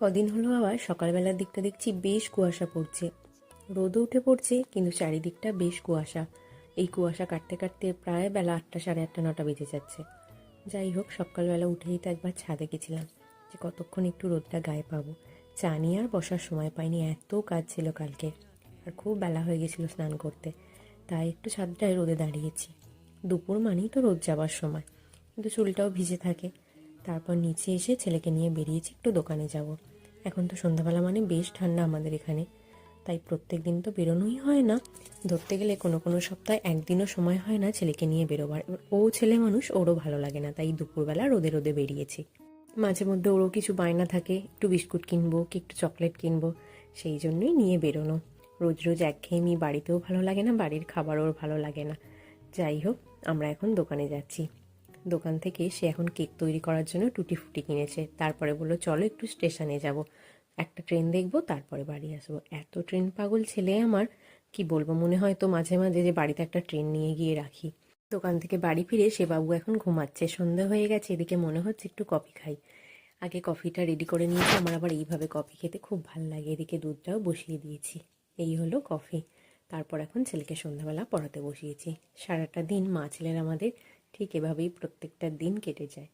কদিন হলো আবার সকালবেলার দিকটা দেখছি বেশ কুয়াশা পড়ছে, রোদও উঠে পড়ছে, কিন্তু চারিদিকটা বেশ কুয়াশা। এই কুয়াশা কাটতে কাটতে প্রায় বেলা 8টা, সাড়ে 8টা, 9টা বেজে যাচ্ছে। যাই হোক, সকালবেলা উঠেই তো একবার ছাদে গেছিলাম যে কতক্ষণ একটু রোদটা গায়ে পাবো। চা নিয়ে আর বসার সময় পাইনি, এত কাজ ছিল কালকে, আর খুব বেলা হয়ে গেছিলো স্নান করতে, তাই একটু ছাদটায় রোদে দাঁড়িয়েছি। দুপুর মানেই তো রোদ যাবার সময়, কিন্তু চুলটাও ভিজে থাকে। তারপর নিচে এসে ছেলেকে নিয়ে বেরিয়েছি একটু দোকানে যাব। এখন তো সন্ধ্যাবেলা মানে বেশ ঠান্ডা আমাদের এখানে, তাই প্রত্যেক দিন তো বেরোনোই হয় না। ধরতে গেলে কোনো কোনো সপ্তাহে একদিনও সময় হয় না ছেলেকে নিয়ে বেরোবার। ও ছেলে মানুষ, ওরও ভালো লাগে না, তাই দুপুরবেলা রোদে রোদে বেরিয়েছি। মাঝে মধ্যে ওরও কিছু বায়না থাকে, একটু বিস্কুট কিনবো কি একটু চকলেট কিনবো, সেই জন্যই নিয়ে বেরোনো। রোজ রোজ একঘেয়েমি বাড়িতেও ভালো লাগে না, বাড়ির খাবারও ভালো লাগে না। যাই হোক, আমরা এখন দোকানে যাচ্ছি। দোকান থেকে সে এখন কেক তৈরি করার জন্য টুটি ফুটি কিনেছে। তারপরে বললো চলো একটু স্টেশনে যাব, একটা ট্রেন দেখবো, তারপরে বাড়ি আসবো। এত ট্রেন পাগল ছেলে আমার, কি বলবো, মনে হয় তো মাঝে মাঝে যে বাড়িতে একটা ট্রেন নিয়ে গিয়ে রাখি। দোকান থেকে বাড়ি ফিরে সে বাবু এখন ঘুমাচ্ছে, সন্ধ্যা হয়ে গেছে, এদিকে মনে হচ্ছে একটু কফি খাই। আগে কফিটা রেডি করে নিয়েছি, আমার আবার এইভাবে কফি খেতে খুব ভালো লাগে। এদিকে দুধটাও বসিয়ে দিয়েছি, এই হলো কফি। তারপর এখন ছেলেকে সন্ধ্যাবেলা পড়াতে বসিয়েছি। সারাটা দিন মা ছেলের আমাদের ঠিক এভাবেই প্রত্যেকটা দিন কেটে যায়।